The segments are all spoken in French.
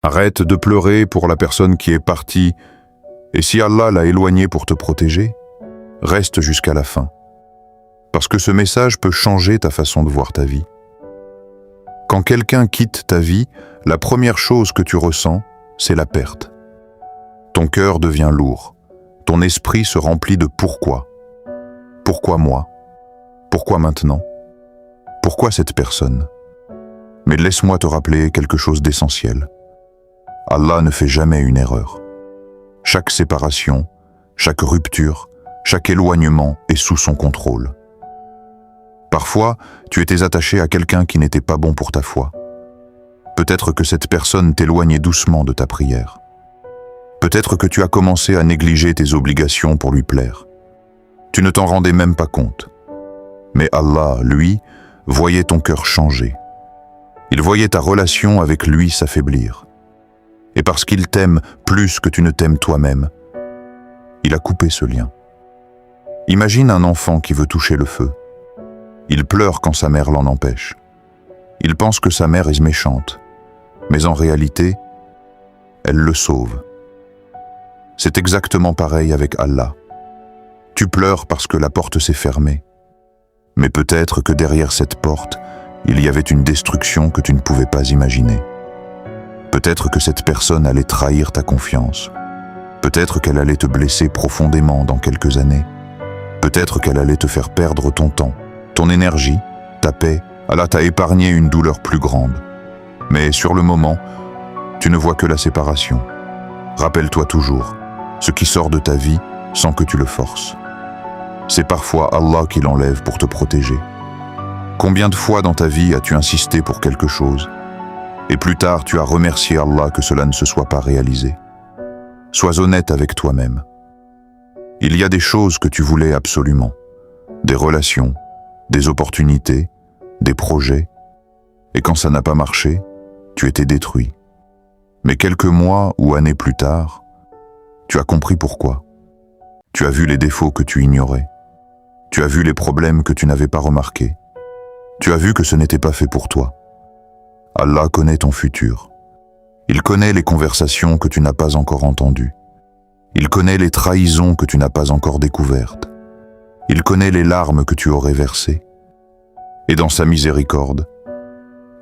Arrête de pleurer pour la personne qui est partie, et si Allah l'a éloignée pour te protéger, reste jusqu'à la fin. Parce que ce message peut changer ta façon de voir ta vie. Quand quelqu'un quitte ta vie, la première chose que tu ressens, c'est la perte. Ton cœur devient lourd, ton esprit se remplit de pourquoi. Pourquoi moi? Pourquoi maintenant? Pourquoi cette personne? Mais laisse-moi te rappeler quelque chose d'essentiel. Allah ne fait jamais une erreur. Chaque séparation, chaque rupture, chaque éloignement est sous son contrôle. Parfois, tu étais attaché à quelqu'un qui n'était pas bon pour ta foi. Peut-être que cette personne t'éloignait doucement de ta prière. Peut-être que tu as commencé à négliger tes obligations pour lui plaire. Tu ne t'en rendais même pas compte. Mais Allah, lui, voyait ton cœur changer. Il voyait ta relation avec lui s'affaiblir. Et parce qu'il t'aime plus que tu ne t'aimes toi-même, il a coupé ce lien. Imagine un enfant qui veut toucher le feu. Il pleure quand sa mère l'en empêche. Il pense que sa mère est méchante, mais en réalité, elle le sauve. C'est exactement pareil avec Allah. Tu pleures parce que la porte s'est fermée. Mais peut-être que derrière cette porte, il y avait une destruction que tu ne pouvais pas imaginer. Peut-être que cette personne allait trahir ta confiance. Peut-être qu'elle allait te blesser profondément dans quelques années. Peut-être qu'elle allait te faire perdre ton temps, ton énergie, ta paix. Allah t'a épargné une douleur plus grande. Mais sur le moment, tu ne vois que la séparation. Rappelle-toi toujours, ce qui sort de ta vie sans que tu le forces. C'est parfois Allah qui l'enlève pour te protéger. Combien de fois dans ta vie as-tu insisté pour quelque chose, et plus tard tu as remercié Allah que cela ne se soit pas réalisé? Sois honnête avec toi-même. Il y a des choses que tu voulais absolument, des relations, des opportunités, des projets, et quand ça n'a pas marché, tu étais détruit. Mais quelques mois ou années plus tard, tu as compris pourquoi. Tu as vu les défauts que tu ignorais. Tu as vu les problèmes que tu n'avais pas remarqués. Tu as vu que ce n'était pas fait pour toi. Allah connaît ton futur. Il connaît les conversations que tu n'as pas encore entendues. Il connaît les trahisons que tu n'as pas encore découvertes. Il connaît les larmes que tu aurais versées. Et dans sa miséricorde,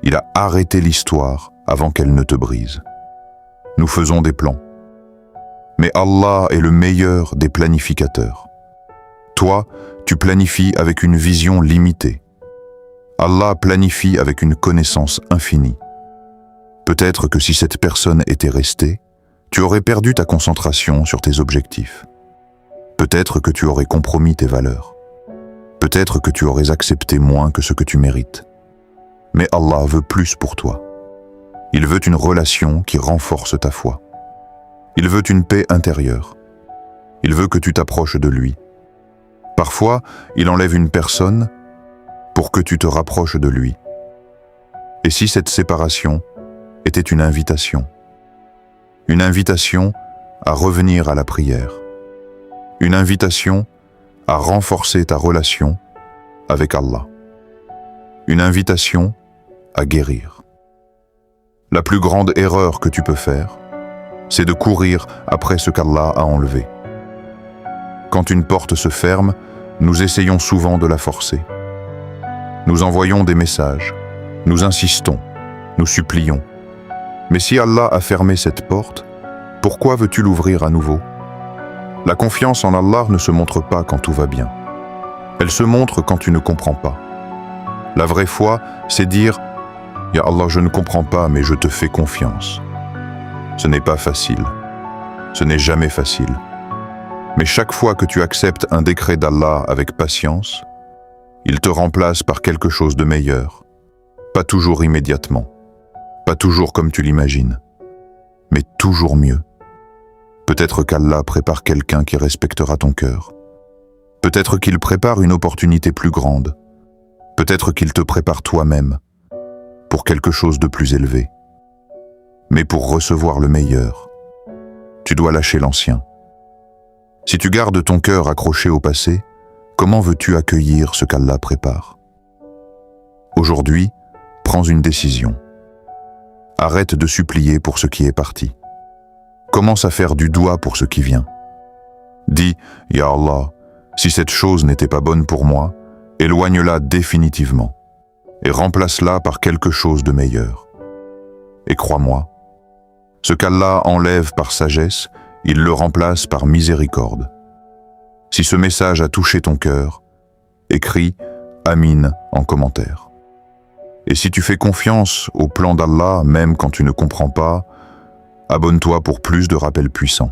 il a arrêté l'histoire avant qu'elle ne te brise. Nous faisons des plans. Mais Allah est le meilleur des planificateurs. Toi, tu planifies avec une vision limitée. Allah planifie avec une connaissance infinie. Peut-être que si cette personne était restée, tu aurais perdu ta concentration sur tes objectifs. Peut-être que tu aurais compromis tes valeurs. Peut-être que tu aurais accepté moins que ce que tu mérites. Mais Allah veut plus pour toi. Il veut une relation qui renforce ta foi. Il veut une paix intérieure. Il veut que tu t'approches de lui. Parfois, il enlève une personne pour que tu te rapproches de lui. Et si cette séparation était une invitation à revenir à la prière, une invitation à renforcer ta relation avec Allah, une invitation à guérir. La plus grande erreur que tu peux faire, c'est de courir après ce qu'Allah a enlevé. Quand une porte se ferme, nous essayons souvent de la forcer. Nous envoyons des messages, nous insistons, nous supplions. Mais si Allah a fermé cette porte, pourquoi veux-tu l'ouvrir à nouveau? La confiance en Allah ne se montre pas quand tout va bien. Elle se montre quand tu ne comprends pas. La vraie foi, c'est dire « Ya Allah, je ne comprends pas, mais je te fais confiance ». Ce n'est pas facile. Ce n'est jamais facile. Mais chaque fois que tu acceptes un décret d'Allah avec patience, il te remplace par quelque chose de meilleur. Pas toujours immédiatement. Pas toujours comme tu l'imagines. Mais toujours mieux. Peut-être qu'Allah prépare quelqu'un qui respectera ton cœur. Peut-être qu'il prépare une opportunité plus grande. Peut-être qu'il te prépare toi-même pour quelque chose de plus élevé. Mais pour recevoir le meilleur, tu dois lâcher l'ancien. Si tu gardes ton cœur accroché au passé, comment veux-tu accueillir ce qu'Allah prépare? Aujourd'hui, prends une décision. arrête de supplier pour ce qui est parti. Commence à faire du doigt pour ce qui vient. Dis, Ya Allah, si cette chose n'était pas bonne pour moi, éloigne-la définitivement et remplace-la par quelque chose de meilleur. Et crois-moi, ce qu'Allah enlève par sagesse, il le remplace par miséricorde. Si ce message a touché ton cœur, écris « Amin » en commentaire. Et si tu fais confiance au plan d'Allah, même quand tu ne comprends pas, abonne-toi pour plus de rappels puissants.